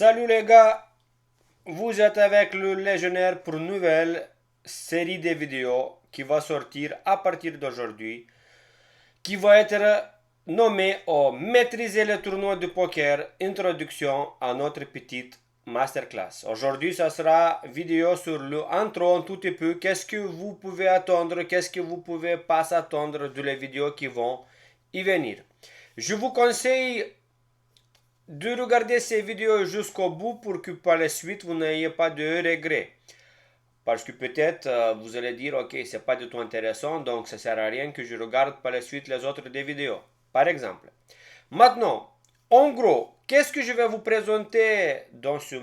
Salut les gars, vous êtes avec le Légionnaire pour une nouvelle série de vidéos qui va sortir à partir d'aujourd'hui, qui va être nommée Maîtriser le tournoi de poker, introduction à notre petite masterclass. Aujourd'hui, ça sera vidéo sur le intro un tout petit peu, qu'est-ce que vous pouvez attendre, qu'est-ce que vous pouvez pas attendre de les vidéos qui vont y venir. Je vous conseille de regarder ces vidéos jusqu'au bout pour que par la suite vous n'ayez pas de regrets. Parce que peut-être vous allez dire ok, c'est pas du tout intéressant, donc ça sert à rien que je regarde par la suite les autres des vidéos. Par exemple. Maintenant, en gros, qu'est-ce que je vais vous présenter dans ce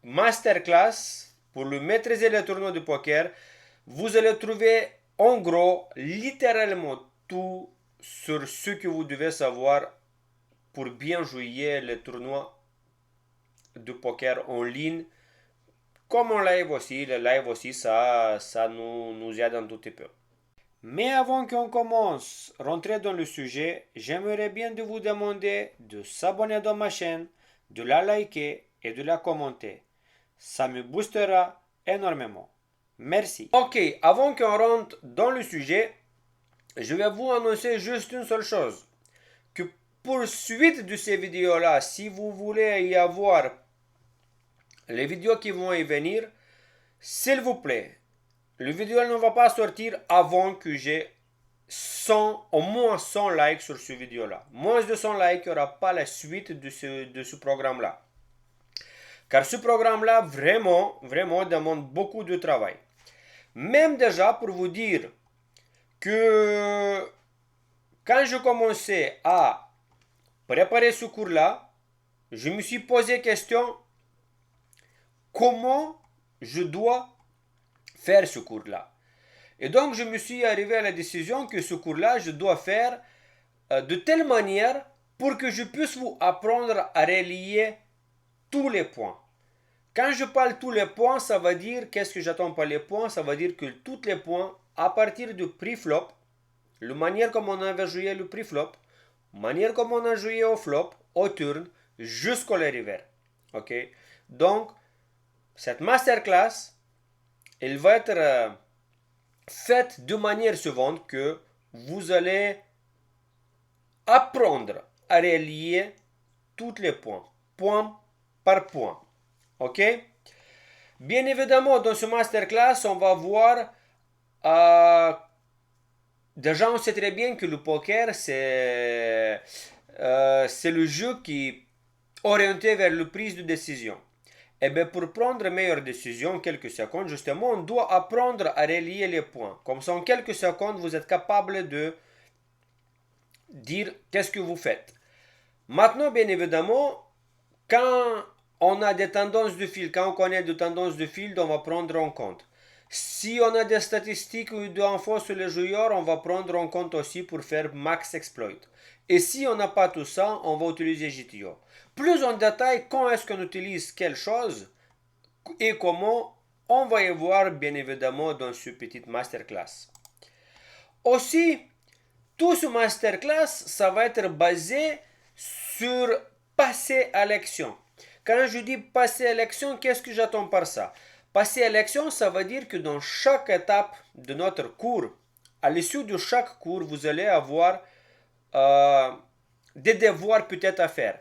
masterclass pour le maîtriser le tournoi de poker? Vous allez trouver en gros littéralement tout sur ce que vous devez savoir pour bien jouer le tournoi de poker en ligne, comme en live aussi. Le live aussi, ça nous aide un tout petit peu. Mais avant qu'on commence à rentrer dans le sujet, j'aimerais bien de vous demander de s'abonner dans ma chaîne, de la liker et de la commenter. Ça me boostera énormément. Merci. Ok, avant qu'on rentre dans le sujet, je vais vous annoncer juste une seule chose. Que pour suite de ces vidéos-là, si vous voulez y avoir les vidéos qui vont y venir, s'il vous plaît, le vidéo ne va pas sortir avant que j'ai 100, au moins 100 likes sur ce vidéo-là. Moins de 100 likes, il n'y aura pas la suite de ce programme-là. Car ce programme-là, vraiment demande beaucoup de travail. Même déjà pour vous dire que quand je commençais à préparer ce cours-là, je me suis posé la question comment je dois faire ce cours-là. Et donc je me suis arrivé à la décision que ce cours-là, je dois faire de telle manière pour que je puisse vous apprendre à relier tous les points. Quand je parle tous les points, ça veut dire, qu'est-ce que j'attends par les points? Ça veut dire que tous les points, à partir du pre-flop, la manière comme on avait joué le pre-flop, la manière comme on a joué au flop, au turn, jusqu'au river. Ok? Donc, cette masterclass, elle va être faite de manière suivante que vous allez apprendre à relier tous les points, point par point. Ok? Bien évidemment, dans ce masterclass, on va voir déjà, on sait très bien que le poker, c'est le jeu qui est orienté vers la prise de décision. Et bien, pour prendre une meilleure décision en quelques secondes, justement, on doit apprendre à relier les points. Comme ça, en quelques secondes, vous êtes capable de dire qu'est-ce que vous faites. Maintenant, bien évidemment, quand on a des tendances de field, quand on connaît des tendances de field, on va prendre en compte. Si on a des statistiques ou des infos sur les joueurs, on va prendre en compte aussi pour faire max exploit. Et si on n'a pas tout ça, on va utiliser GTO. Plus en détail, quand est-ce qu'on utilise quelle chose et comment, on va y voir bien évidemment dans ce petit masterclass. Aussi, tout ce masterclass, ça va être basé sur passer à l'action. Quand je dis passer à l'action, qu'est-ce que j'attends par ça? Passer à l'action, ça veut dire que dans chaque étape de notre cours, à l'issue de chaque cours, vous allez avoir des devoirs peut-être à faire.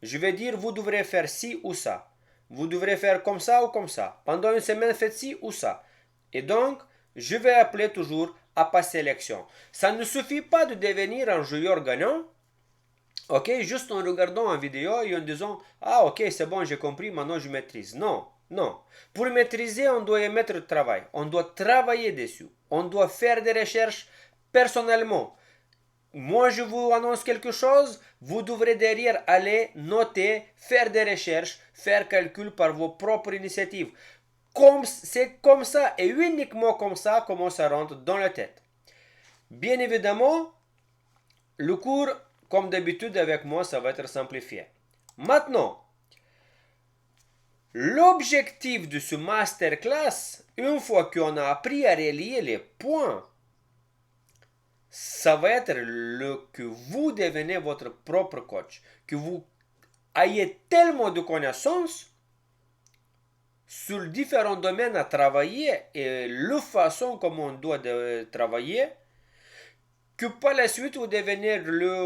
Je vais dire, vous devrez faire ci ou ça. Vous devrez faire comme ça ou comme ça. Pendant une semaine, faites ci ou ça. Et donc, je vais appeler toujours à passer à l'action. Ça ne suffit pas de devenir un joueur gagnant. Ok, juste en regardant une vidéo et en disant ah ok c'est bon j'ai compris maintenant je maîtrise. Non, non. Pour maîtriser on doit y mettre le travail. On doit travailler dessus. On doit faire des recherches personnellement. Moi je vous annonce quelque chose, vous devrez derrière aller noter, faire des recherches, faire calcul par vos propres initiatives. C'est comme ça et uniquement comme ça comment ça rentre dans la tête. Bien évidemment, le cours comme d'habitude avec moi, ça va être simplifié. Maintenant, l'objectif de ce masterclass, une fois qu'on a appris à relier les points, ça va être que vous devenez votre propre coach, que vous ayez tellement de connaissances sur différents domaines à travailler et la façon comme on doit travailler, que par la suite vous devenez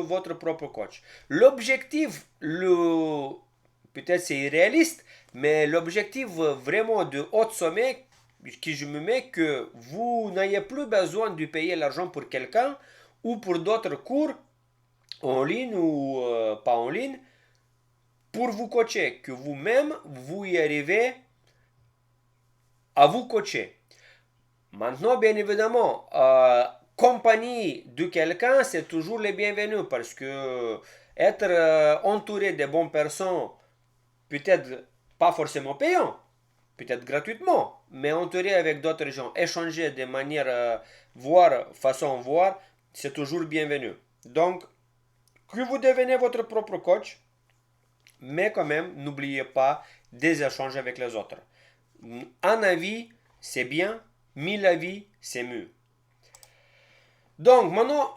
votre propre coach. L'objectif, peut-être c'est irréaliste, mais l'objectif vraiment de haut sommet que je me mets, que vous n'ayez plus besoin de payer l'argent pour quelqu'un ou pour d'autres cours en ligne ou pas en ligne pour vous coacher, que vous-même vous y arrivez à vous coacher. Maintenant, bien évidemment, compagnie de quelqu'un, c'est toujours les bienvenus parce que être entouré de bonnes personnes, peut-être pas forcément payant, peut-être gratuitement, mais entouré avec d'autres gens, échanger de manière façon voir, c'est toujours bienvenu. Donc, que vous devenez votre propre coach, mais quand même, n'oubliez pas des échanges avec les autres. Un avis, c'est bien, 1000 avis, c'est mieux. Donc, maintenant,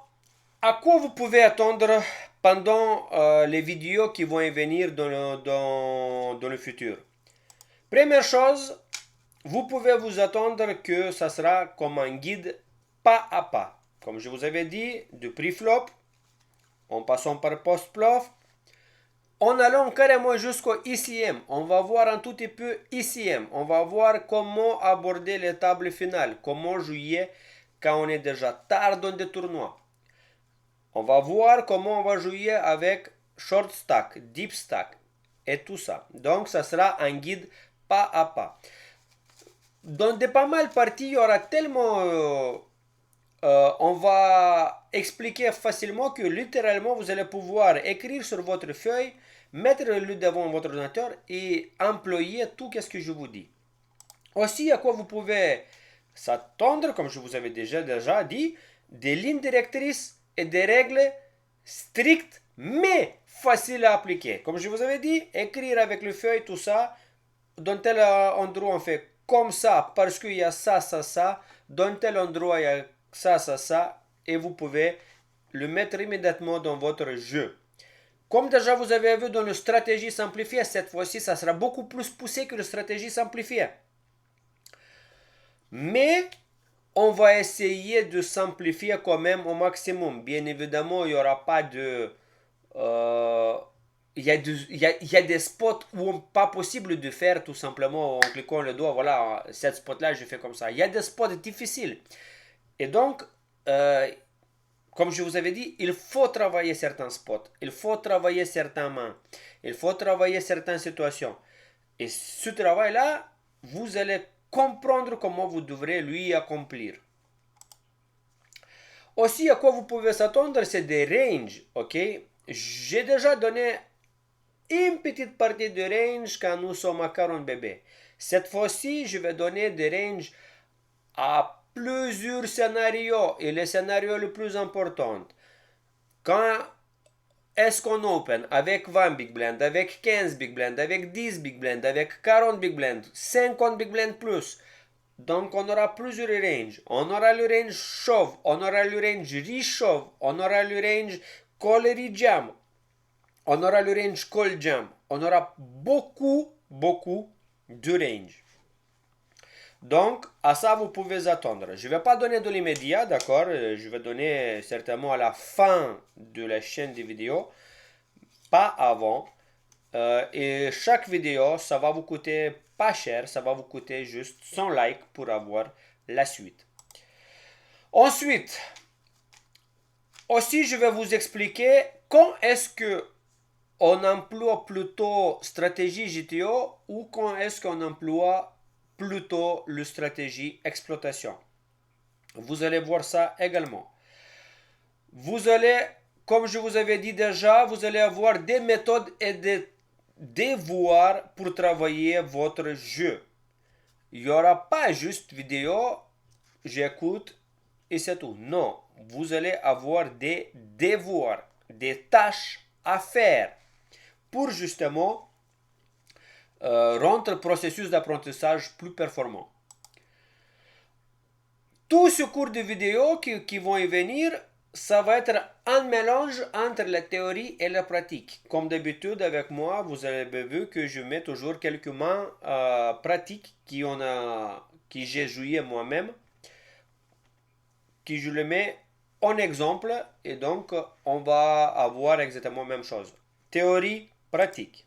à quoi vous pouvez attendre pendant les vidéos qui vont venir dans le futur? Première chose, vous pouvez vous attendre que ça sera comme un guide pas à pas. Comme je vous avais dit, de pre-flop, en passant par post-flop, en allant carrément jusqu'au ICM. On va voir un tout petit peu ICM. On va voir comment aborder les tables finales, comment jouer quand on est déjà tard dans des tournois. On va voir comment on va jouer avec short stack, deep stack et tout ça. Donc ça sera un guide pas à pas. Dans des pas mal parties, il y aura tellement... on va expliquer facilement que littéralement vous allez pouvoir écrire sur votre feuille, mettre-le devant votre ordinateur et employer tout ce que je vous dis. Aussi, à quoi vous pouvez s'attendre, comme je vous avais déjà dit, des lignes directrices et des règles strictes mais faciles à appliquer. Comme je vous avais dit, écrire avec le feuille, tout ça, dans tel endroit on fait comme ça parce qu'il y a ça, ça, ça, dans tel endroit il y a ça, ça, ça, et vous pouvez le mettre immédiatement dans votre jeu. Comme déjà vous avez vu dans le stratégie simplifiée, cette fois-ci ça sera beaucoup plus poussé que le stratégie simplifiée. Mais on va essayer de simplifier quand même au maximum. Bien évidemment, il n'y aura pas de... il y a des spots où pas possible de faire tout simplement en cliquant le doigt, voilà, cette spot là je fais comme ça. Il y a des spots difficiles. Et donc, comme je vous avais dit, il faut travailler certains spots, il faut travailler certaines mains, il faut travailler certaines situations. Et ce travail-là, vous allez comprendre comment vous devrez lui accomplir. Aussi, à quoi vous pouvez s'attendre, c'est des ranges, ok? J'ai déjà donné une petite partie de range quand nous sommes à 40 bébés. Cette fois-ci, je vais donner des ranges à plusieurs scénarios et le scénario le plus important. Quand est-ce qu'on open avec 20 big blind, avec 15 big blind, avec 10 big blind, avec 40 big blind, 50 big blind plus. Donc on aura plusieurs ranges. On aura le range shove, on aura le range re-shove, on aura le range call re-jam, on aura le range call jam. On aura beaucoup de range. Donc, à ça, vous pouvez attendre. Je ne vais pas donner de l'immédiat, d'accord? Je vais donner certainement à la fin de la chaîne des vidéos, pas avant. Et chaque vidéo, ça va vous coûter pas cher, ça va vous coûter juste 100 likes pour avoir la suite. Ensuite, aussi, je vais vous expliquer quand est-ce que on emploie plutôt stratégie GTO ou quand est-ce qu'on emploie plutôt la stratégie exploitation. Vous allez voir ça également. Vous allez, comme je vous avais dit déjà, vous allez avoir des méthodes et des devoirs pour travailler votre jeu. Il n'y aura pas juste vidéo, j'écoute et c'est tout. Non, vous allez avoir des devoirs, des tâches à faire pour justement rendre le processus d'apprentissage plus performant. Tout ce cours de vidéo qui vont y venir, ça va être un mélange entre la théorie et la pratique. Comme d'habitude avec moi, vous avez vu que je mets toujours quelques mains pratiques qui j'ai joué moi-même, qui je le mets en exemple et donc on va avoir exactement la même chose. Théorie, pratique.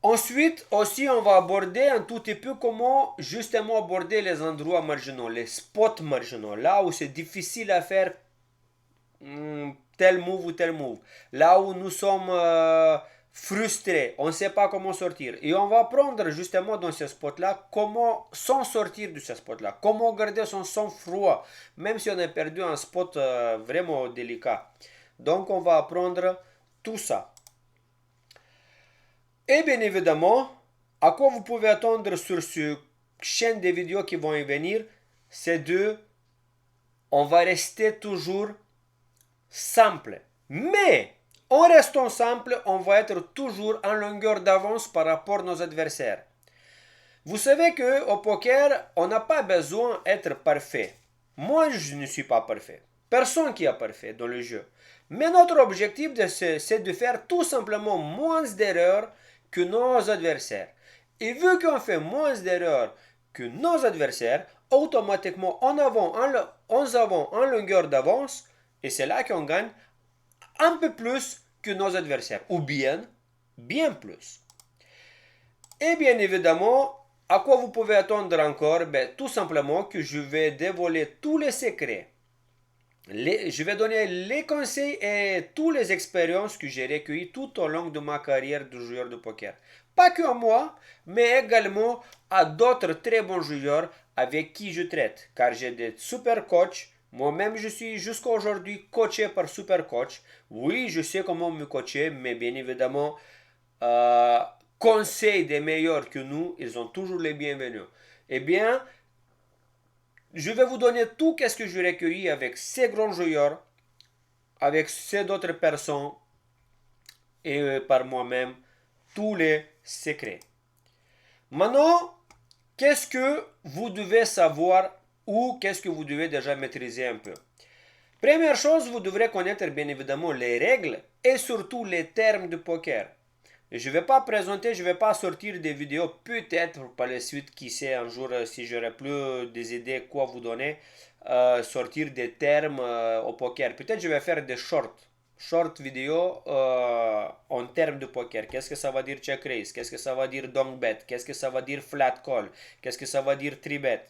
Ensuite, aussi, on va aborder un tout petit peu comment justement aborder les endroits marginaux, les spots marginaux, là où c'est difficile à faire tel move ou tel move, là où nous sommes frustrés, on ne sait pas comment sortir. Et on va apprendre justement dans ces spots-là comment s'en sortir de ces spots-là, comment garder son sang-froid, même si on a perdu un spot vraiment délicat. Donc on va apprendre tout ça. Et bien évidemment, à quoi vous pouvez attendre sur ce chaîne de vidéos qui vont y venir, c'est on va rester toujours simple. Mais en restant simple, on va être toujours en longueur d'avance par rapport à nos adversaires. Vous savez que au poker, on n'a pas besoin d'être parfait. Moi, je ne suis pas parfait. Personne qui est parfait dans le jeu. Mais notre objectif, c'est de faire tout simplement moins d'erreurs que nos adversaires. Et vu qu'on fait moins d'erreurs que nos adversaires, automatiquement, on avons en longueur d'avance, et c'est là qu'on gagne un peu plus que nos adversaires, ou bien plus. Et bien évidemment, à quoi vous pouvez attendre encore? Ben, tout simplement que je vais dévoiler tous les secrets. Je vais donner les conseils et toutes les expériences que j'ai recueillies tout au long de ma carrière de joueur de poker. Pas que à moi, mais également à d'autres très bons joueurs avec qui je traite. Car j'ai des super coachs. Moi-même, je suis jusqu'à aujourd'hui coaché par super coach. Oui, je sais comment me coacher, mais bien évidemment, euh, conseils des meilleurs que nous, ils sont toujours les bienvenus. Eh bien, je vais vous donner tout ce que j'ai recueilli avec ces grands joueurs, avec ces d'autres personnes et par moi-même, tous les secrets. Maintenant, qu'est-ce que vous devez savoir ou qu'est-ce que vous devez déjà maîtriser un peu? Première chose, vous devrez connaître bien évidemment les règles et surtout les termes de poker. Je ne vais pas présenter, je ne vais pas sortir des vidéos, peut-être par la suite, qui sait, un jour, si j'aurai plus des idées quoi vous donner, sortir des termes au poker. Peut-être je vais faire des short vidéos en termes de poker. Qu'est-ce que ça va dire check raise? Qu'est-ce que ça va dire donk bet? Qu'est-ce que ça va dire flat call? Qu'est-ce que ça va dire three bet?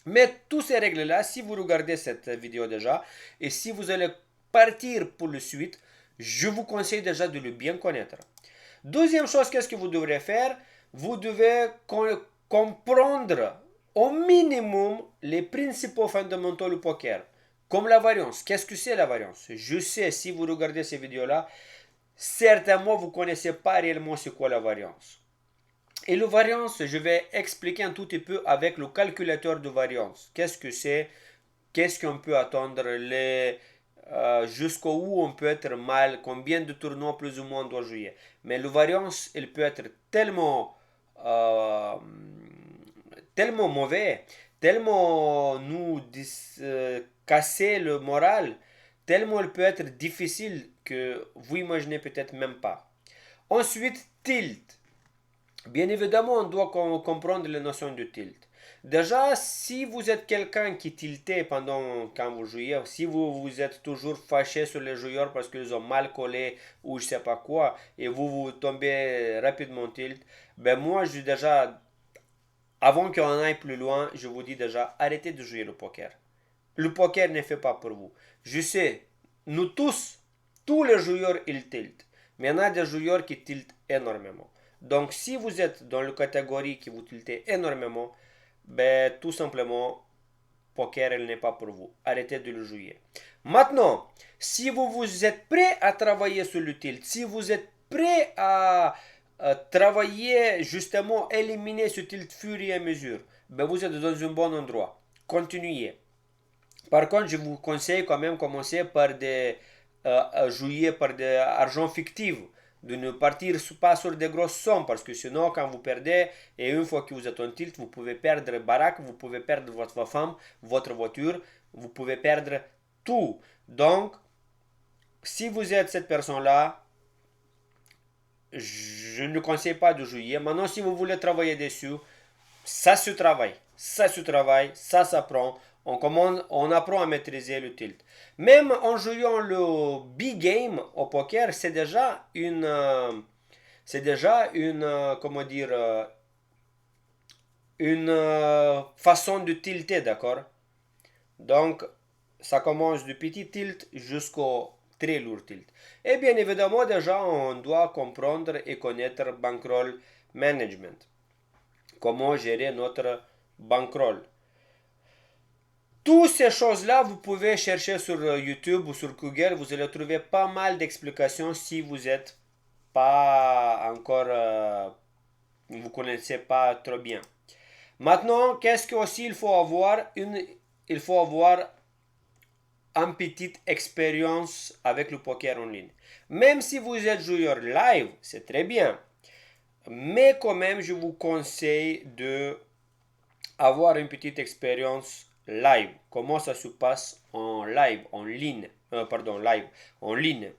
Mais toutes ces règles-là, si vous regardez cette vidéo déjà, et si vous allez partir pour le suite, je vous conseille déjà de le bien connaître. Deuxième chose, qu'est-ce que vous devrez faire? Vous devez comprendre au minimum les principaux fondamentaux du poker. Comme la variance. Qu'est-ce que c'est la variance? Je sais, si vous regardez ces vidéos-là, certainement vous ne connaissez pas réellement c'est quoi la variance. Et la variance, je vais expliquer un tout petit peu avec le calculateur de variance. Qu'est-ce que c'est? Qu'est-ce qu'on peut attendre? Jusqu'où on peut être mal? Combien de tournois plus ou moins on doit jouer? Mais la variance, elle peut être euh, tellement mauvais, tellement nous casser le moral, tellement elle peut être difficile que vous imaginez peut-être même pas. Ensuite, tilt. Bien évidemment, on doit comprendre les notions de tilt. Déjà, si vous êtes quelqu'un qui tiltait pendant quand vous jouez, si vous êtes toujours fâché sur les joueurs parce qu'ils ont mal collé ou je sais pas quoi, et vous tombez rapidement tilt, ben moi, avant qu'on aille plus loin, je vous dis déjà, arrêtez de jouer le poker. Le poker ne fait pas pour vous. Je sais, nous tous les joueurs, ils tiltent. Mais il y en a des joueurs qui tiltent énormément. Donc, si vous êtes dans la catégorie qui vous tiltez énormément, ben, tout simplement, poker, elle n'est pas pour vous. Arrêtez de le jouer. Maintenant, si vous êtes prêt à travailler sur le tilt, si vous êtes prêt à travailler, justement, éliminer ce tilt fur et à mesure, ben, vous êtes dans un bon endroit. Continuez. Par contre, je vous conseille quand même commencer par jouer par des argent fictifs. de ne partir pas sur des grosses sommes, parce que sinon, quand vous perdez, et une fois que vous êtes en tilt, vous pouvez perdre baraque, vous pouvez perdre votre femme, votre voiture, vous pouvez perdre tout. Donc, si vous êtes cette personne-là, je ne conseille pas de jouer. Maintenant, si vous voulez travailler dessus, ça se travaille. Ça se travaille, ça s'apprend. On apprend à maîtriser le tilt. Même en jouant le big game au poker, c'est déjà une comment dire, une façon de tilter, d'accord? Donc, ça commence du petit tilt jusqu'au très lourd tilt. Et bien évidemment, déjà, on doit comprendre et connaître bankroll management. Comment gérer notre bankroll. Toutes ces choses-là, vous pouvez chercher sur YouTube ou sur Google. Vous allez trouver pas mal d'explications si vous n'êtes pas encore, vous connaissez pas trop bien. Maintenant, qu'est-ce qu'aussi il faut avoir il faut avoir une petite expérience avec le poker en ligne. Même si vous êtes joueur live, c'est très bien. Mais quand même, je vous conseille de avoir une petite expérience live. Comment ça se passe en live, en ligne. Pardon, live, en ligne.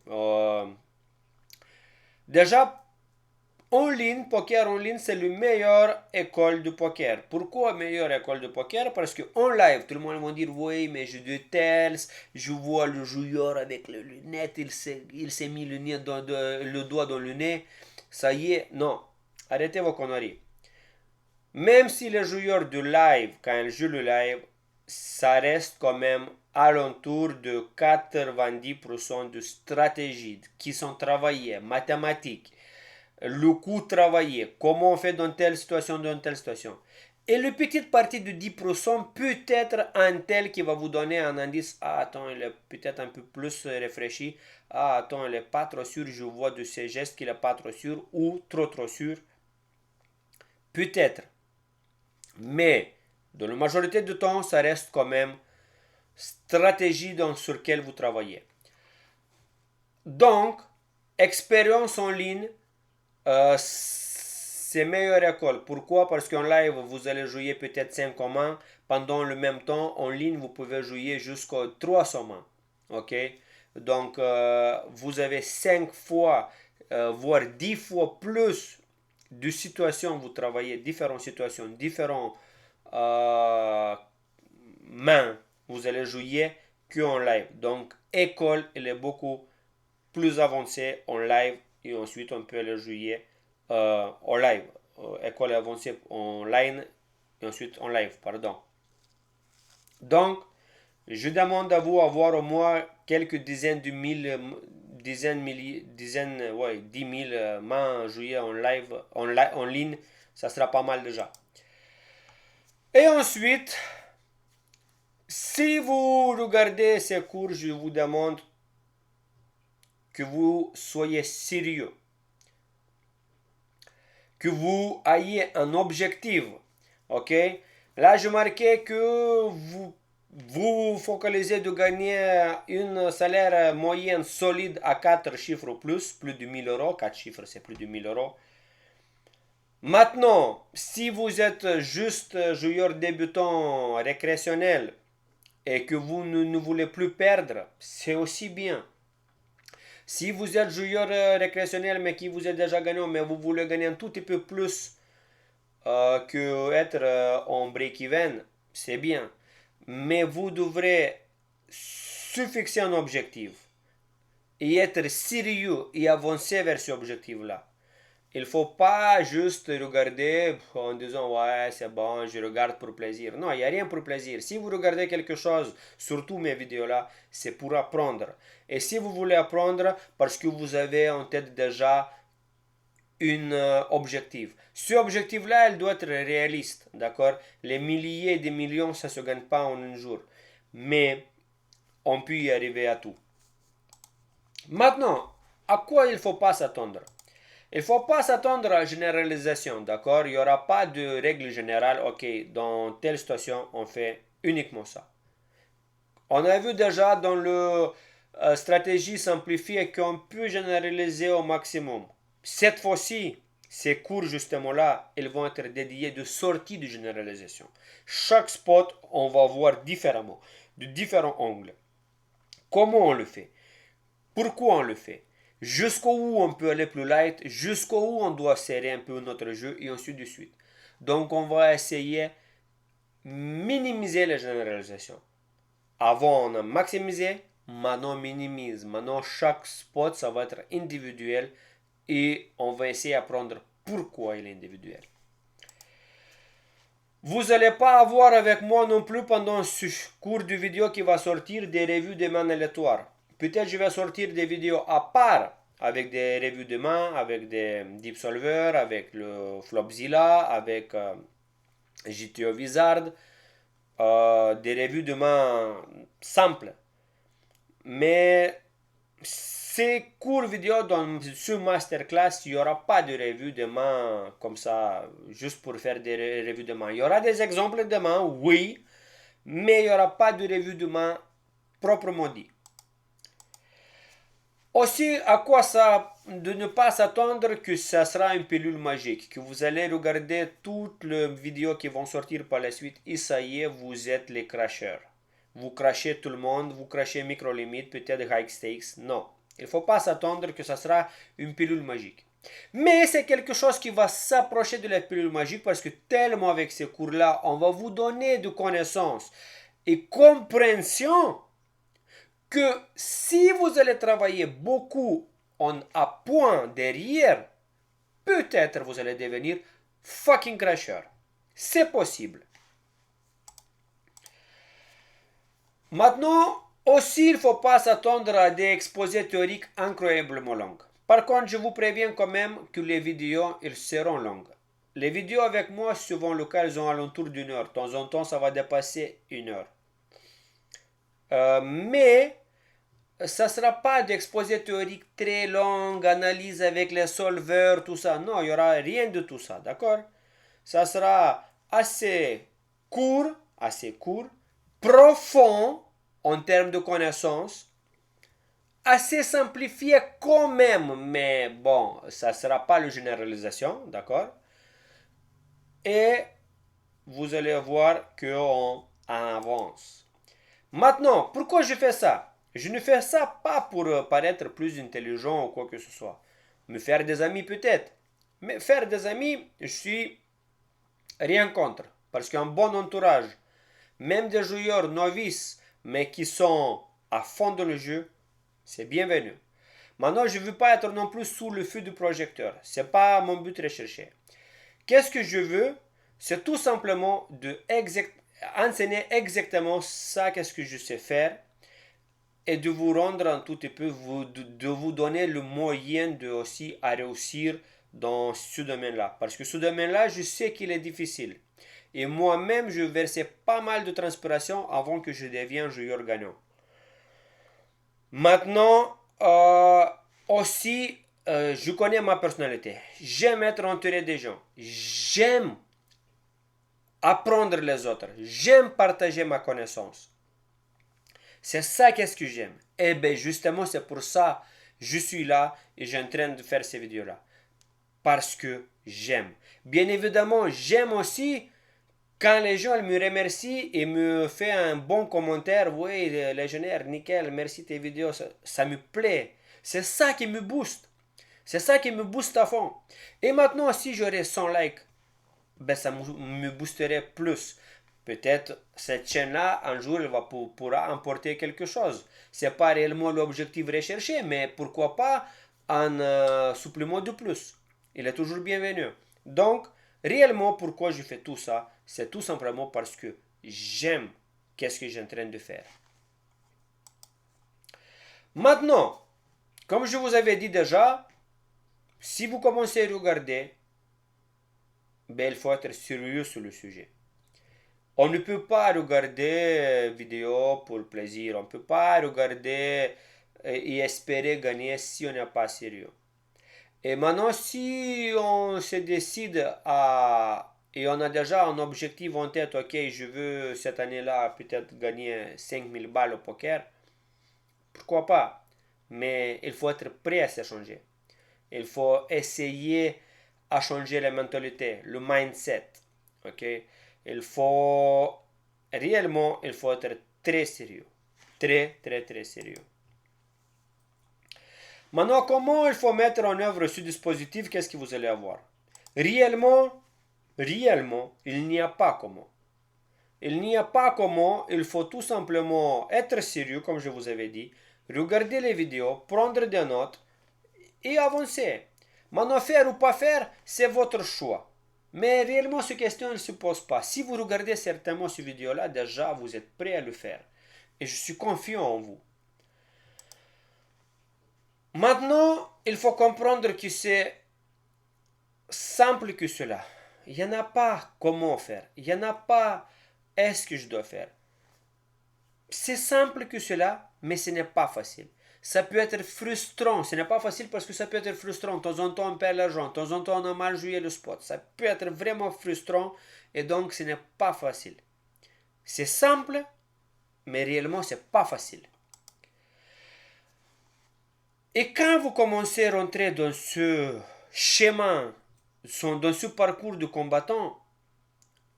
Déjà, en ligne, poker en ligne, c'est la meilleure école de poker. Pourquoi meilleure école de poker? Parce que en live, tout le monde va dire, oui, mais je déteste, je vois le joueur avec les lunettes, il s'est mis le doigt dans le nez. Ça y est, non. Arrêtez vos conneries. Même si les joueurs de live, quand ils jouent le live, ça reste quand même alentour de 90% de stratégies qui sont travaillées, mathématiques, le coût travaillé, comment on fait dans telle situation, dans telle situation. Et le petite partie de 10% peut être un tel qui va vous donner un indice. Ah, attends, il est peut-être un peu plus réfléchi. Ah, attends, il n'est pas trop sûr. Je vois de ses gestes qu'il n'est pas trop sûr ou trop sûr. Peut-être. Mais, dans la majorité du temps, ça reste quand même stratégie sur laquelle vous travaillez. Donc, expérience en ligne, c'est meilleure école. Pourquoi? Parce qu'en live, vous allez jouer peut-être 5 mains. Pendant le même temps, en ligne, vous pouvez jouer jusqu'à 300 mains. Ok? Donc, vous avez 5 fois, voire 10 fois plus de situations. Vous travaillez différentes situations, différentes mains. Vous allez jouer qu'en live. Donc, école, elle est beaucoup plus avancée en live et ensuite on peut le jouer en live. École avancée en ligne et ensuite en live, pardon. Donc, je demande à vous avoir au moins quelques dizaines de mille, ouais, 10 000 mains jouées en live, en ligne, ça sera pas mal déjà. Et ensuite, si vous regardez ces cours, je vous demande que vous soyez sérieux, que vous ayez un objectif. Ok? Là, je marquais que vous focalisez de gagner un salaire moyen solide à 4 chiffres ou plus de 1000 euros. 4 chiffres, c'est plus de 1000 euros. Maintenant, si vous êtes juste joueur débutant récréationnel et que vous ne voulez plus perdre, c'est aussi bien. Si vous êtes joueur récréationnel mais qui vous êtes déjà gagnant, mais vous voulez gagner un tout petit peu plus que être en break-even, c'est bien. Mais vous devrez se fixer un objectif et être sérieux et avancer vers cet objectif-là. Il ne faut pas juste regarder en disant ouais c'est bon, je regarde pour plaisir. Non, il n'y a rien pour plaisir. Si vous regardez quelque chose, surtout mes vidéos là, c'est pour apprendre. Et si vous voulez apprendre, parce que vous avez en tête déjà un objectif. Ce objectif-là, il doit être réaliste, d'accord? Les milliers et des millions, ça ne se gagne pas en un jour. Mais on peut y arriver à tout. Maintenant, à quoi il ne faut pas s'attendre? Il ne faut pas s'attendre à la généralisation, d'accord? Il n'y aura pas de règle générale, ok, dans telle situation, on fait uniquement ça. On a vu déjà dans le stratégie simplifiée qu'on peut généraliser au maximum. Cette fois-ci, ces cours justement-là, ils vont être dédiés de sortie de généralisation. Chaque spot, on va voir différemment, de différents angles. Comment on le fait? Pourquoi on le fait? Jusqu'où on peut aller plus light, jusqu'où on doit serrer un peu notre jeu et ainsi de suite. Donc on va essayer de minimiser la généralisation. Avant on a maximisé, maintenant on minimise. Maintenant chaque spot ça va être individuel et on va essayer d'apprendre pourquoi il est individuel. Vous n'allez pas avoir avec moi non plus pendant ce cours de vidéo qui va sortir des revues de main aléatoires. Peut-être je vais sortir des vidéos à part avec des revues de main, avec des Deep Solver, avec le Flopzilla, avec GTO Wizard, des revues de main simples. Mais ces cours vidéo dans ce masterclass, il n'y aura pas de revue de main comme ça, juste pour faire des revues de main. Il y aura des exemples de main, oui, mais il n'y aura pas de revue de main proprement dit. Aussi, à quoi ça, de ne pas s'attendre que ça sera une pilule magique, que vous allez regarder toutes les vidéos qui vont sortir par la suite et ça y est, vous êtes les crashers. Vous crachez tout le monde, vous crachez micro limite, peut-être high stakes. Non, il ne faut pas s'attendre que ça sera une pilule magique. Mais c'est quelque chose qui va s'approcher de la pilule magique parce que tellement avec ces cours-là, on va vous donner de connaissances et compréhension que si vous allez travailler beaucoup en appoint derrière, peut-être vous allez devenir fucking crasher. C'est possible. Maintenant, aussi, il ne faut pas s'attendre à des exposés théoriques incroyablement longs. Par contre, je vous préviens quand même que les vidéos, elles seront longues. Les vidéos avec moi, souvent le cas, elles ont alentour d'une heure. De temps en temps, ça va dépasser une heure. Mais ça ne sera pas d'exposé théorique très long, analyse avec les solveurs, tout ça. Non, il n'y aura rien de tout ça, d'accord? Ça sera assez court, profond en termes de connaissances, assez simplifié quand même, mais bon, ça ne sera pas la généralisation, d'accord? Et vous allez voir qu'on avance. Maintenant, pourquoi je fais ça? Je ne fais ça pas pour paraître plus intelligent ou quoi que ce soit. Me faire des amis peut-être. Mais faire des amis, je suis rien contre. Parce qu'un bon entourage, même des joueurs novices, mais qui sont à fond dans le jeu, c'est bienvenu. Maintenant, je ne veux pas être non plus sous le feu du projecteur. Ce n'est pas mon but recherché. Qu'est-ce que je veux? C'est tout simplement de enseigner exactement ça, qu'est-ce que je sais faire, et de vous rendre un tout petit peu, de vous donner le moyen de aussi à réussir dans ce domaine-là. Parce que ce domaine-là, je sais qu'il est difficile. Et moi-même, je versais pas mal de transpiration avant que je devienne joueur gagnant. Maintenant, aussi, je connais ma personnalité. J'aime être entouré des gens. J'aime apprendre les autres. J'aime partager ma connaissance. C'est ça qu'est-ce que j'aime. Et bien justement, c'est pour ça que je suis là et j'ai en train de faire ces vidéos-là. Parce que j'aime. Bien évidemment, j'aime aussi quand les gens me remercient et me font un bon commentaire. Oui, légionnaire, nickel, merci tes vidéos, ça me plaît. C'est ça qui me booste. C'est ça qui me booste à fond. Et maintenant, si j'aurais 100 likes, ben ça me boosterait plus. Peut-être cette chaîne-là, un jour, elle pourra emporter quelque chose. C'est pas réellement l'objectif recherché, mais pourquoi pas un supplément de plus. Il est toujours bienvenu. Donc, réellement, pourquoi je fais tout ça? C'est tout simplement parce que j'aime qu'est-ce que j'ai en train de faire. Maintenant, comme je vous avais dit déjà, si vous commencez à regarder, ben, il faut être sérieux sur le sujet. On ne peut pas regarder vidéo pour plaisir. On ne peut pas regarder et espérer gagner si on n'est pas sérieux. Et maintenant, si on se décide à... Et on a déjà un objectif en tête, ok, je veux cette année-là peut-être gagner 5000 balles au poker. Pourquoi pas? Mais il faut être prêt à se changer. Il faut essayer à changer la mentalité, le mindset. Ok? Il faut réellement, il faut être très sérieux. Très, très, très sérieux. Maintenant, comment il faut mettre en œuvre ce dispositif? Qu'est-ce que vous allez avoir? Réellement, il n'y a pas comment. Il n'y a pas comment, il faut tout simplement être sérieux, comme je vous avais dit, regarder les vidéos, prendre des notes et avancer. Maintenant, faire ou pas faire, c'est votre choix. Mais réellement, cette question ne se pose pas. Si vous regardez certainement cette vidéo-là, déjà, vous êtes prêt à le faire. Et je suis confiant en vous. Maintenant, il faut comprendre que c'est simple que cela. Il n'y en a pas comment faire. Il n'y en a pas est-ce que je dois faire. C'est simple que cela, mais ce n'est pas facile. Ça peut être frustrant. Ce n'est pas facile parce que ça peut être frustrant. De temps en temps, on perd l'argent. De temps en temps, on a mal joué le spot. Ça peut être vraiment frustrant et donc ce n'est pas facile. C'est simple, mais réellement, ce n'est pas facile. Et quand vous commencez à rentrer dans ce schéma, dans ce parcours de combattant,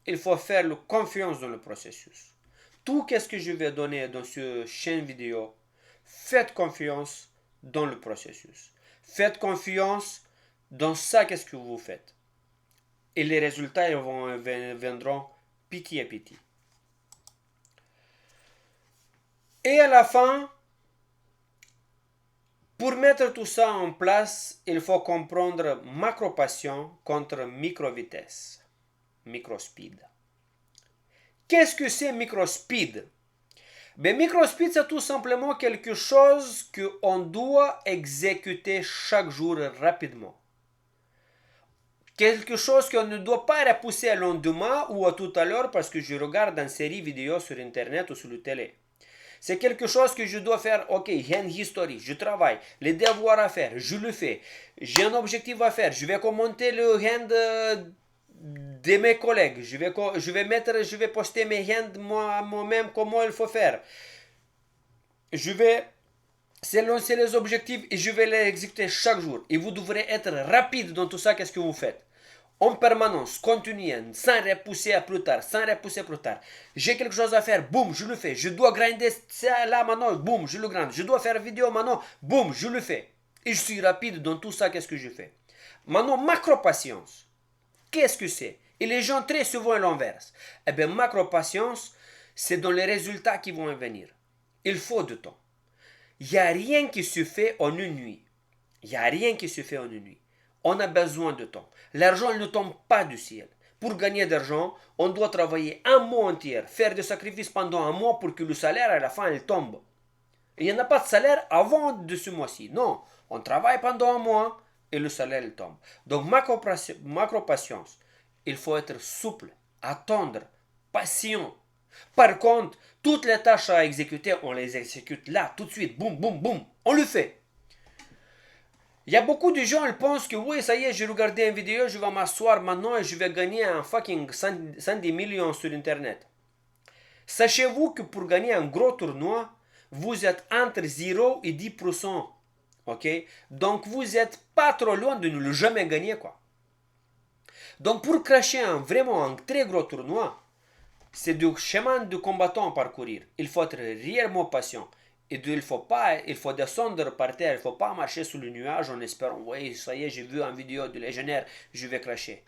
il faut faire confiance dans le processus. Tout ce que je vais donner dans ce chaîne vidéo, faites confiance dans le processus. Faites confiance dans ça qu'est-ce que vous faites. Et les résultats viendront petit à petit. Et à la fin, pour mettre tout ça en place, il faut comprendre macro-passion contre micro-vitesse. Micro-speed. Qu'est-ce que c'est micro-speed? Ben, micro-speed, c'est tout simplement quelque chose qu'on doit exécuter chaque jour rapidement. Quelque chose qu'on ne doit pas repousser à lendemain ou à tout à l'heure parce que je regarde une série vidéo sur internet ou sur le télé. C'est quelque chose que je dois faire, ok, j'ai une histoire, je travaille, les devoirs à faire, je le fais, j'ai un objectif à faire, je vais commenter le hand de mes collègues, je vais poster mes hands moi-même comment il faut faire. Je vais lancer les objectifs et je vais les exécuter chaque jour. Et vous devrez être rapide dans tout ça, qu'est-ce que vous faites? En permanence, continuez, sans repousser à plus tard, sans repousser plus tard. J'ai quelque chose à faire, boum, je le fais. Je dois grinder ça là maintenant, boum, je le grinde. Je dois faire vidéo maintenant, boum, je le fais. Et je suis rapide dans tout ça, qu'est-ce que je fais? Maintenant, macro-patience. Qu'est-ce que c'est? Et les gens très souvent l'inverse. Eh bien, macro-patience, c'est dans les résultats qui vont venir. Il faut du temps. Il n'y a rien qui se fait en une nuit. Il n'y a rien qui se fait en une nuit. On a besoin de temps. L'argent ne tombe pas du ciel. Pour gagner d'argent, on doit travailler un mois entier, faire des sacrifices pendant un mois pour que le salaire à la fin il tombe. Il n'y en a pas de salaire avant de ce mois-ci. Non, on travaille pendant un mois et le salaire il tombe. Donc macro-patience, il faut être souple, attendre, patient. Par contre, toutes les tâches à exécuter, on les exécute là, tout de suite, boum, boum, boum, on le fait. Il y a beaucoup de gens, ils pensent que oui, ça y est, j'ai regardé une vidéo, je vais m'asseoir maintenant et je vais gagner un fucking 110 millions sur Internet. Sachez-vous que pour gagner un gros tournoi, vous êtes entre 0 et 10%. Ok? Donc vous n'êtes pas trop loin de ne le jamais gagner, quoi. Donc pour cracher vraiment un très gros tournoi, c'est du chemin de combattant à parcourir. Il faut être réellement patient. Et il faut descendre par terre, il ne faut pas marcher sous le nuage en espérant, oui, ça y est, j'ai vu une vidéo de légionnaire, je vais cracher.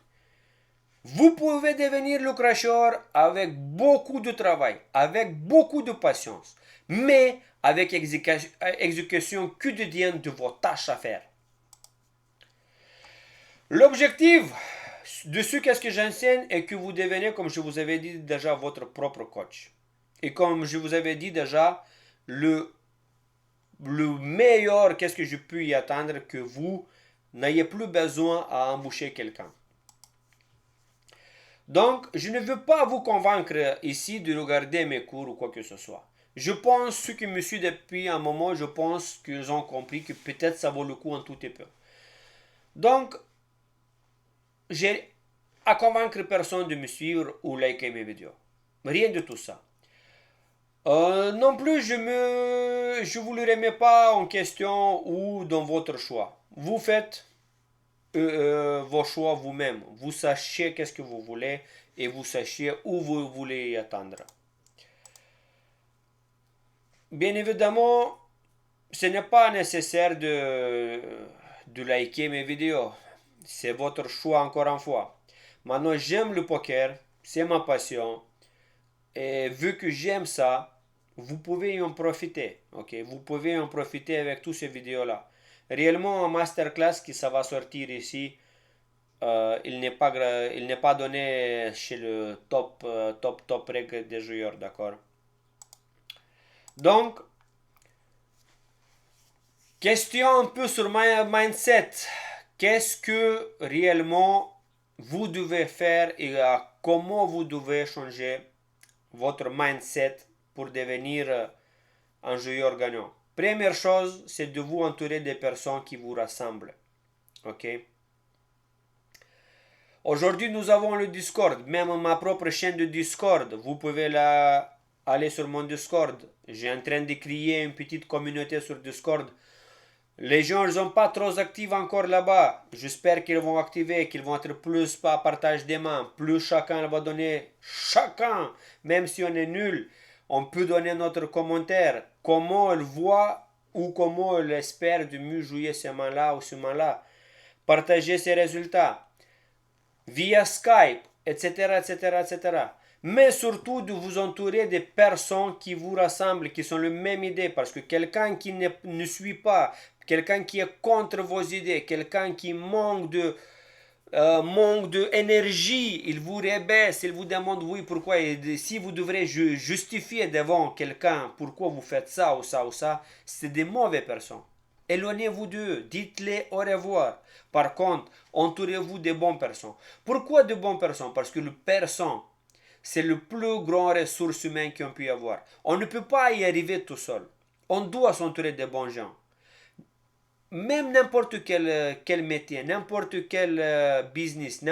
Vous pouvez devenir le cracheur avec beaucoup de travail, avec beaucoup de patience, mais avec exécution quotidienne de vos tâches à faire. L'objectif de ce qu'est-ce que j'enseigne est que vous devenez, comme je vous avais dit déjà, votre propre coach. Et comme je vous avais dit déjà, le meilleur, qu'est-ce que je peux y attendre, que vous n'ayez plus besoin à embaucher quelqu'un. Donc, je ne veux pas vous convaincre ici de regarder mes cours ou quoi que ce soit. Je pense, ceux qui me suivent depuis un moment, je pense qu'ils ont compris que peut-être ça vaut le coup un tout petit peu. Donc, j'ai à convaincre personne de me suivre ou liker mes vidéos. Rien de tout ça. Non plus, je vous le remets pas en question ou dans votre choix. Vous faites vos choix vous-même. Vous sachez qu'est-ce que vous voulez et vous sachiez où vous voulez y atteindre. Bien évidemment, ce n'est pas nécessaire de liker mes vidéos. C'est votre choix encore une fois. Maintenant, j'aime le poker, c'est ma passion. Et vu que j'aime ça, vous pouvez en profiter. Ok, vous pouvez en profiter avec toutes ces vidéos-là. Réellement, un masterclass qui ça va sortir ici, il n'est pas donné chez le top règle des joueurs, d'accord? Donc, question un peu sur my mindset. Qu'est-ce que réellement vous devez faire et comment vous devez changer votre mindset pour devenir un joueur gagnant? Première chose, c'est de vous entourer des personnes qui vous rassemblent. Ok? Aujourd'hui, nous avons le Discord, même ma propre chaîne de Discord. Vous pouvez aller sur mon Discord. J'ai en train de créer une petite communauté sur Discord. Les gens ne sont pas trop actifs encore là-bas. J'espère qu'ils vont activer, qu'ils vont être plus à partage des mains. Plus chacun va donner, chacun, même si on est nul, on peut donner notre commentaire. Comment il voit ou comment il espère de mieux jouer ce main-là ou ce main-là. Partager ses résultats via Skype, etc., etc., etc. Mais surtout de vous entourer des personnes qui vous rassemblent, qui sont la même idée, parce que quelqu'un qui ne suit pas, quelqu'un qui est contre vos idées, quelqu'un qui manque d'énergie, il vous rabaisse, il vous demande oui pourquoi, et si vous devrez justifier devant quelqu'un pourquoi vous faites ça ou ça ou ça, c'est des mauvaises personnes. Éloignez-vous d'eux, dites-les au revoir. Par contre, entourez-vous de bonnes personnes. Pourquoi de bonnes personnes? Parce que le personne, c'est le plus grand ressource humaine qu'on peut avoir. On ne peut pas y arriver tout seul. On doit s'entourer de bons gens. Même n'importe quel métier, n'importe quel business,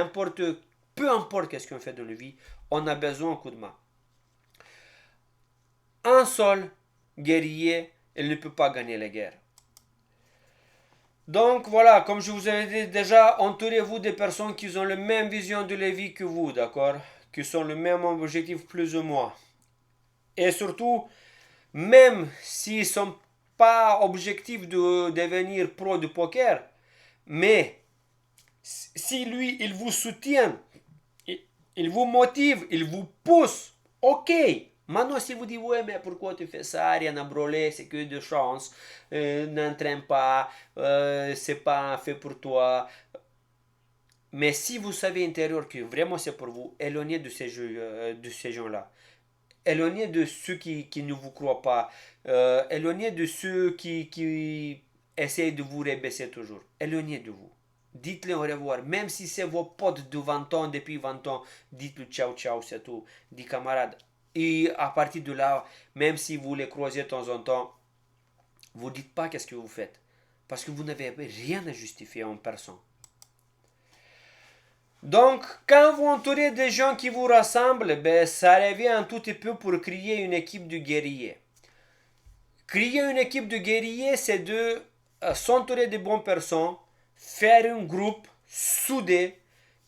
peu importe qu'est-ce qu'on fait dans la vie, on a besoin d'un coup de main. Un seul guerrier, il ne peut pas gagner la guerre. Donc voilà, comme je vous avais dit déjà, entourez-vous des personnes qui ont la même vision de la vie que vous, d'accord? Qui ont le même objectif plus ou moins. Et surtout, même s'ils ne sont pas objectifs de devenir pro de poker, mais si lui, il vous soutient, il vous motive, il vous pousse, ok. Maintenant, si vous dites, ouais, mais pourquoi tu fais ça, rien à brûler, c'est que de chance, n'entraîne pas, c'est pas fait pour toi. Mais si vous savez intérieur que vraiment c'est pour vous, éloignez de ces gens-là. Éloignez de ceux qui ne vous croient pas. Éloignez de ceux qui essayent de vous rabaisser toujours. Éloignez de vous. Dites-le au revoir. Même si c'est vos potes de 20 ans, depuis 20 ans, dites-le ciao ciao, c'est tout. Dis camarade. Et à partir de là, même si vous les croisez de temps en temps, vous ne dites pas qu'est-ce que vous faites. Parce que vous n'avez rien à justifier en personne. Donc, quand vous entourez des gens qui vous rassemblent, ben, ça revient un tout petit peu pour créer une équipe de guerriers. Créer une équipe de guerriers, c'est de s'entourer de bonnes personnes, faire un groupe soudé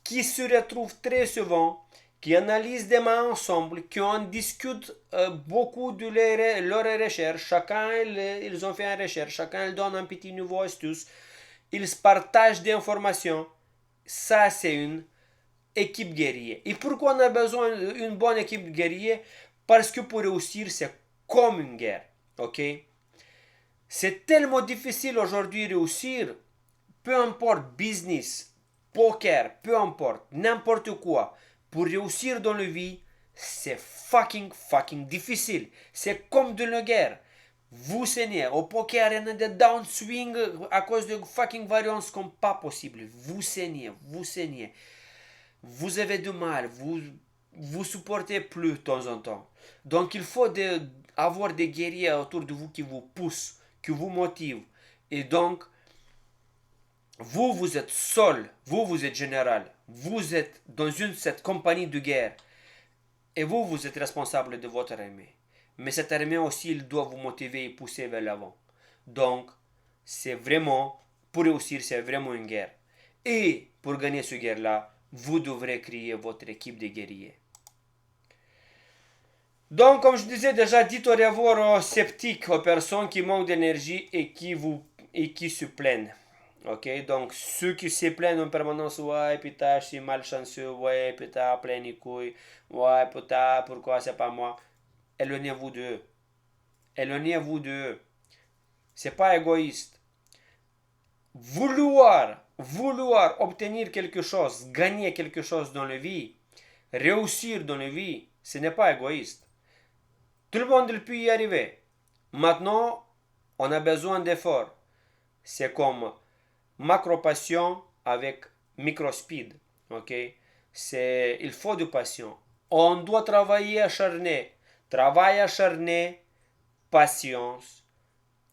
qui se retrouve très souvent, qui analyse des mains ensemble, qui en discute beaucoup de leurs recherches. Chacun, ils ont fait une recherche, chacun donne un petit nouveau astuce. Ils se partagent des informations. Ça, c'est une équipe guerrier. Et pourquoi on a besoin d'une bonne équipe guerrier? Parce que pour réussir, c'est comme une guerre. Ok? C'est tellement difficile aujourd'hui de réussir. Peu importe business, poker, peu importe, n'importe quoi. Pour réussir dans la vie, c'est fucking difficile. C'est comme de la guerre. Vous saignez. Au poker, il y a des downswing à cause de fucking variance comme pas possible. Vous saignez, vous saignez. Vous avez du mal, vous supportez plus de temps en temps. Donc il faut avoir des guerriers autour de vous qui vous poussent, qui vous motivent. Et donc, vous êtes seul, vous êtes général, vous êtes dans cette compagnie de guerre. Et vous êtes responsable de votre armée. mais cet élément aussi, il doit vous motiver et pousser vers l'avant. Donc, c'est vraiment, pour réussir, c'est vraiment une guerre. Et pour gagner cette guerre-là, vous devrez créer votre équipe de guerriers. Donc, comme je disais déjà, dites au revoir aux sceptiques, aux personnes qui manquent d'énergie et qui se plaignent. Ok, donc ceux qui se plaignent en permanence, ouais, putain, je suis malchanceux, ouais, putain, plein de couilles, ouais, putain, pourquoi c'est pas moi? Éloignez-vous d'eux. Éloignez-vous d'eux. C'est pas égoïste. Vouloir obtenir quelque chose, gagner quelque chose dans la vie, réussir dans la vie, ce n'est pas égoïste. Tout le monde peut y arriver. Maintenant, on a besoin d'efforts. C'est comme macro-passion avec micro-speed. Ok? Il faut de passion. On doit travailler acharné. Travail acharné, patience,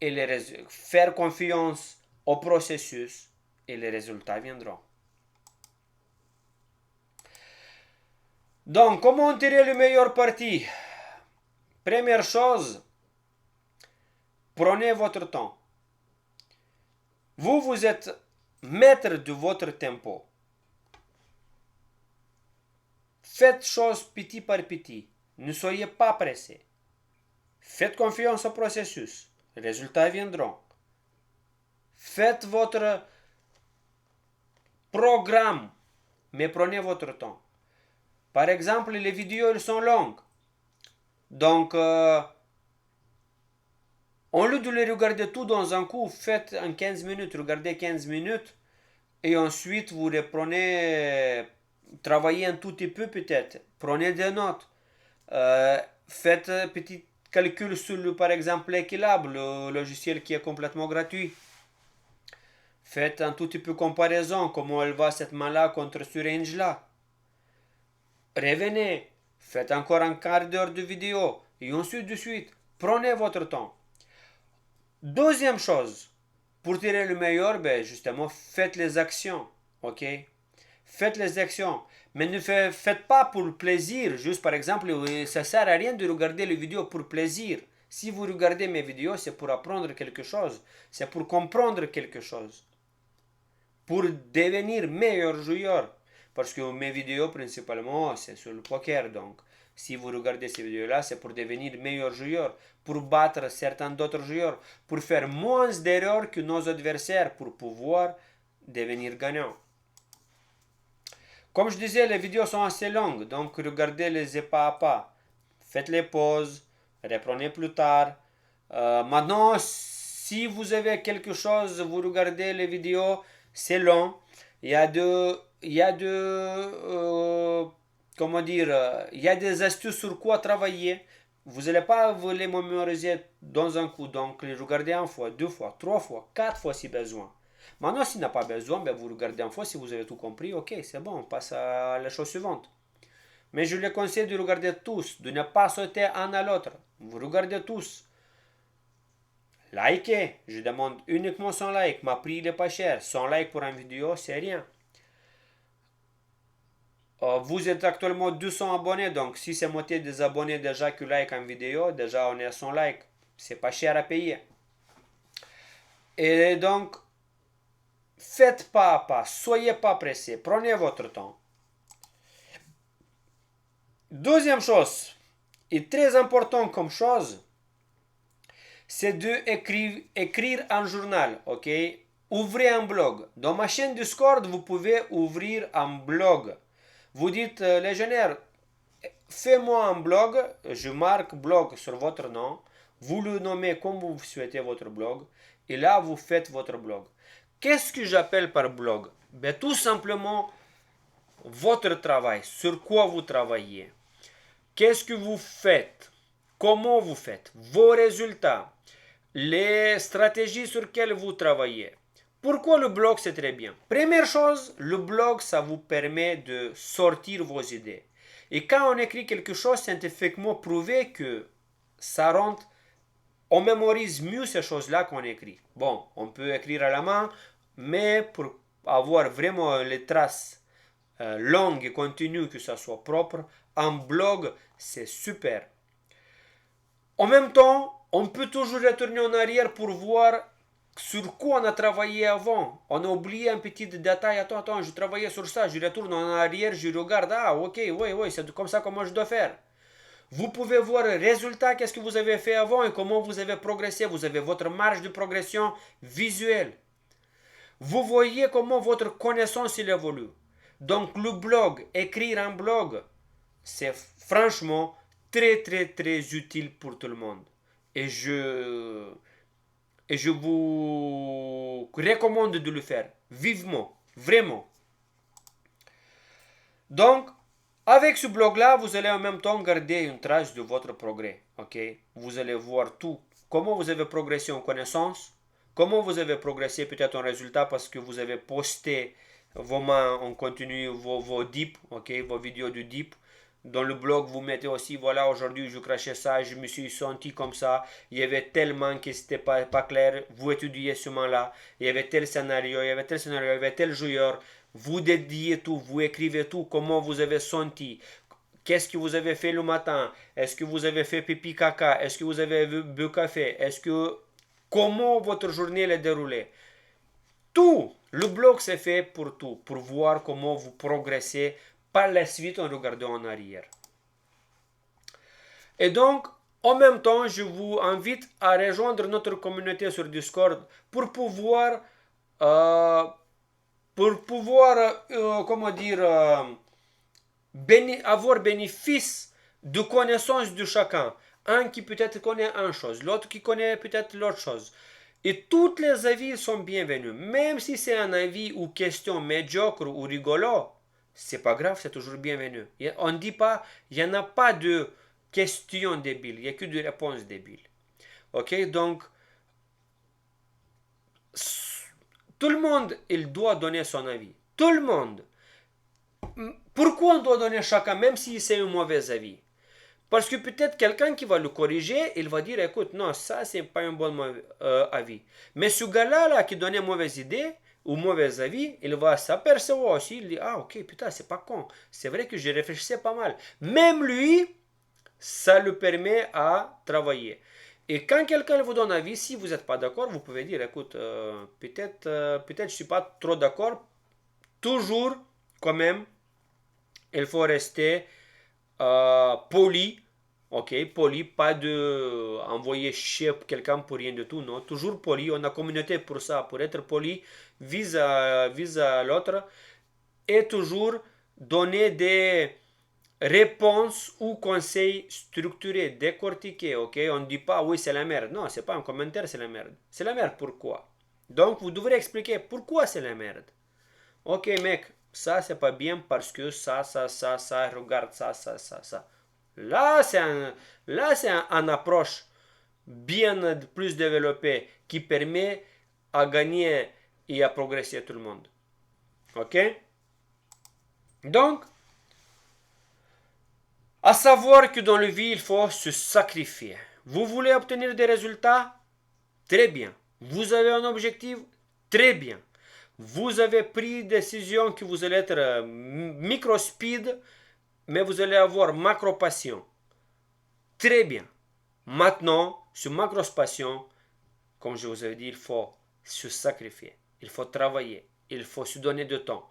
et faire confiance au processus et les résultats viendront. Donc, comment tirer le meilleur parti? Première chose, prenez votre temps. Vous êtes maître de votre tempo. Faites choses petit par petit. Ne soyez pas pressé. Faites confiance au processus. Les résultats viendront. Faites votre programme, mais prenez votre temps. Par exemple, les vidéos, elles sont longues. Donc, au lieu de les regarder tout dans un coup, faites en 15 minutes, regardez 15 minutes, et ensuite vous reprenez, travaillez un tout petit peu peut-être, prenez des notes, faites un petit calcul sur, par exemple, l'équilibre, le logiciel qui est complètement gratuit. Faites un tout petit peu comparaison, comment elle va cette main-là contre ce range-là. Revenez, faites encore un quart d'heure de vidéo, et ensuite de suite, prenez votre temps. Deuxième chose, pour tirer le meilleur, ben justement, faites les actions, ok? Faites les actions, mais ne faites pas pour le plaisir, juste par exemple, ça sert à rien de regarder les vidéos pour plaisir. Si vous regardez mes vidéos, c'est pour apprendre quelque chose, c'est pour comprendre quelque chose, pour devenir meilleur joueur. Parce que mes vidéos, principalement, c'est sur le poker. Donc, si vous regardez ces vidéos-là, c'est pour devenir meilleur joueur, pour battre certains d'autres joueurs, pour faire moins d'erreurs que nos adversaires, pour pouvoir devenir gagnant. Comme je disais, les vidéos sont assez longues, donc regardez-les pas à pas. Faites les pauses, reprenez plus tard. Maintenant, si vous avez quelque chose, vous regardez les vidéos, c'est long. Il y a comment dire, il y a des astuces sur quoi travailler. Vous n'allez pas vous les mémoriser dans un coup, donc les regardez une fois, deux fois, trois fois, quatre fois si besoin. Maintenant, s'il n'a pas besoin, ben vous regardez une fois, si vous avez tout compris, ok, c'est bon, on passe à la chose suivante. Mais je les conseille de regarder tous, de ne pas sauter un à l'autre. Vous regardez tous. Likez, je demande uniquement 100 likes, ma prix n'est pas cher. 100 likes pour une vidéo, c'est rien. Vous êtes actuellement 200 abonnés, donc si c'est moitié des abonnés déjà qui like une vidéo, déjà on est à 100 likes. C'est pas cher à payer. Et donc, faites pas à pas, soyez pas pressés, prenez votre temps. Deuxième chose, et très important comme chose, c'est de écrire un journal, ok? Ouvrez un blog. Dans ma chaîne Discord, vous pouvez ouvrir un blog. Vous dites, légionnaire, fais-moi un blog, je marque blog sur votre nom, vous le nommez comme vous souhaitez votre blog, et là vous faites votre blog. Qu'est-ce que j'appelle par blog? Ben, tout simplement votre travail, sur quoi vous travaillez, qu'est-ce que vous faites, comment vous faites, vos résultats, les stratégies sur lesquelles vous travaillez. Pourquoi le blog c'est très bien? Première chose, le blog ça vous permet de sortir vos idées. Et quand on écrit quelque chose, c'est scientifiquement prouvé que ça rentre, on mémorise mieux ces choses-là qu'on écrit. Bon, on peut écrire à la main, mais pour avoir vraiment les traces longues et continues, que ça soit propre, un blog c'est super. En même temps, on peut toujours retourner en arrière pour voir sur quoi on a travaillé avant. On a oublié un petit détail. Attends, je travaillais sur ça. Je retourne en arrière, je regarde. Ah, ok, oui, c'est comme ça comment je dois faire. Vous pouvez voir le résultat, qu'est-ce que vous avez fait avant et comment vous avez progressé. Vous avez votre marge de progression visuelle. Vous voyez comment votre connaissance il évolue. Donc le blog, écrire un blog, c'est franchement très utile pour tout le monde. Et je vous recommande de le faire vivement, vraiment. Donc, avec ce blog-là, vous allez en même temps garder une trace de votre progrès. Ok? Vous allez voir tout. Comment vous avez progressé en connaissance, comment vous avez progressé peut-être en résultat parce que vous avez posté vos mains en continu, vos dips, ok? Vos vidéos de dip. Dans le blog, vous mettez aussi, voilà, aujourd'hui je crachais ça, je me suis senti comme ça, il y avait tellement que c'était pas clair, vous étudiez ce moment-là, il y avait tel scénario, il y avait tel scénario, il y avait tel joueur, vous dédiez tout, vous écrivez tout, comment vous avez senti, qu'est-ce que vous avez fait le matin, est-ce que vous avez fait pipi caca, est-ce que vous avez bu café, comment votre journée est déroulée. Tout, le blog c'est fait pour tout, pour voir comment vous progressez par la suite en regardant en arrière. Et donc, en même temps, je vous invite à rejoindre notre communauté sur Discord pour pouvoir, euh, comment dire, avoir bénéfice de connaissances de chacun. Un qui peut-être connaît une chose, l'autre qui connaît peut-être l'autre chose. Et tous les avis sont bienvenus. Même si c'est un avis ou question médiocre ou rigolo, c'est pas grave, c'est toujours bienvenu. On ne dit pas, il n'y en a pas de questions débiles, il n'y a que de réponses débiles. Ok, donc, tout le monde, il doit donner son avis. Tout le monde. Pourquoi on doit donner chacun, même si c'est un mauvais avis? Parce que peut-être quelqu'un qui va le corriger, il va dire, écoute, non, ça, c'est pas un bon avis. Mais ce gars-là, là, qui donnait mauvaise idée ou mauvais avis, il va s'apercevoir aussi, il dit, ah, ok, putain, c'est pas con. C'est vrai que je réfléchissais pas mal. Même lui, ça le permet à travailler. Et quand quelqu'un vous donne un avis, si vous n'êtes pas d'accord, vous pouvez dire, écoute, peut-être je suis pas trop d'accord. Toujours, quand même, il faut rester poli, ok, poli, pas de envoyer chier quelqu'un pour rien du tout, non, toujours poli, on a communauté pour ça, pour être poli, vise à l'autre, et toujours donner des réponses ou conseils structurés, décortiqués, ok, on ne dit pas oui c'est la merde, non, c'est pas un commentaire, c'est la merde, pourquoi? Donc vous devrez expliquer pourquoi c'est la merde. Ok mec, ça c'est pas bien parce que ça, regarde ça. Là, c'est un approche bien plus développée qui permet à gagner et à progresser tout le monde. Ok? Donc, à savoir que dans la vie, il faut se sacrifier. Vous voulez obtenir des résultats? Très bien. Vous avez un objectif? Très bien. Vous avez pris décision que vous allez être micro-speed, mais vous allez avoir macro-passion. Très bien. Maintenant, sur macro-passion, comme je vous ai dit, il faut se sacrifier. Il faut travailler. Il faut se donner du temps.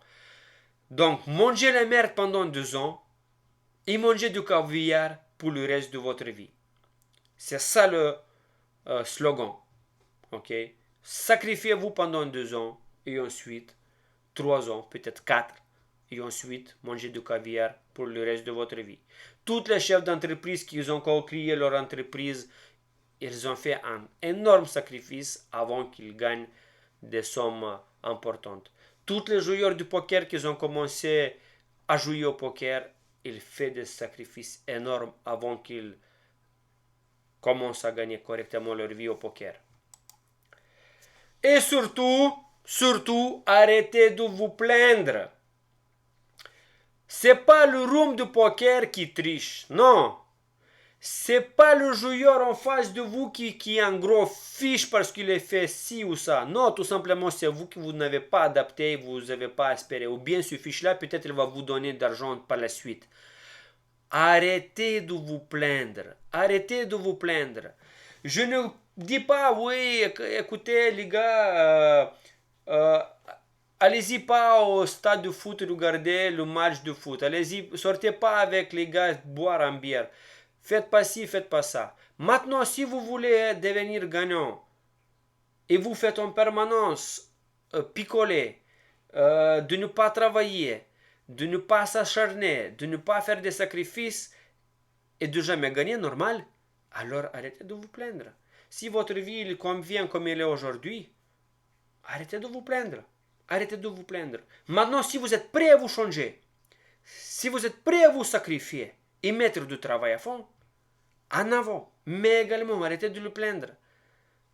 Donc, mangez la merde pendant 2 ans et mangez du caviar pour le reste de votre vie. C'est ça le slogan. Ok? Sacrifiez-vous pendant 2 ans et ensuite 3 ans, peut-être 4, et ensuite manger du caviar pour le reste de votre vie. Tous les chefs d'entreprise qui ont créé leur entreprise, ils ont fait un énorme sacrifice avant qu'ils gagnent des sommes importantes. Tous les joueurs du poker qui ont commencé à jouer au poker, ils font des sacrifices énormes avant qu'ils commencent à gagner correctement leur vie au poker. Et surtout, arrêtez de vous plaindre. C'est pas le room de poker qui triche, non. C'est pas le joueur en face de vous qui est un gros fiche parce qu'il a fait ci ou ça. Non, tout simplement, c'est vous qui vous n'avez pas adapté, vous n'avez pas espéré. Ou bien ce fiche-là, peut-être il va vous donner d'argent par la suite. Arrêtez de vous plaindre. Arrêtez de vous plaindre. Je ne dis pas, oui, écoutez les gars, allez-y pas au stade de foot regarder le match de foot. Allez-y, sortez pas avec les gars boire un bière. Faites pas ci, faites pas ça. Maintenant, si vous voulez devenir gagnant et vous faites en permanence picoler, de ne pas travailler, de ne pas s'acharner, de ne pas faire des sacrifices et de jamais gagner normal, alors arrêtez de vous plaindre. Si votre vie il convient comme elle est aujourd'hui, arrêtez de vous plaindre. Arrêtez de vous plaindre. Maintenant, si vous êtes prêt à vous changer, si vous êtes prêt à vous sacrifier et mettre du travail à fond, en avant. Mais également, arrêtez de le plaindre.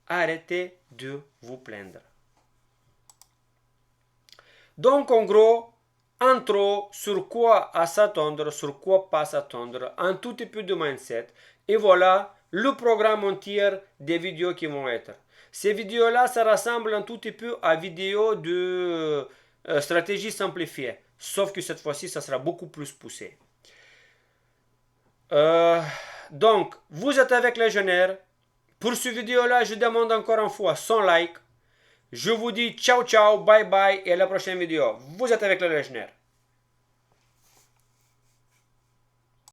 Arrêtez de vous plaindre. Donc, en gros, intro sur quoi à s'attendre, sur quoi pas s'attendre, un tout petit peu de mindset. Et voilà le programme entier des vidéos qui vont être. Ces vidéos-là, ça ressemble un tout petit peu à vidéos de stratégie simplifiée. Sauf que cette fois-ci, ça sera beaucoup plus poussé. Donc, vous êtes avec Légionnaire. Pour ce vidéo-là, je demande encore une fois 100 likes. Je vous dis ciao ciao, bye bye et à la prochaine vidéo. Vous êtes avec le Légionnaire.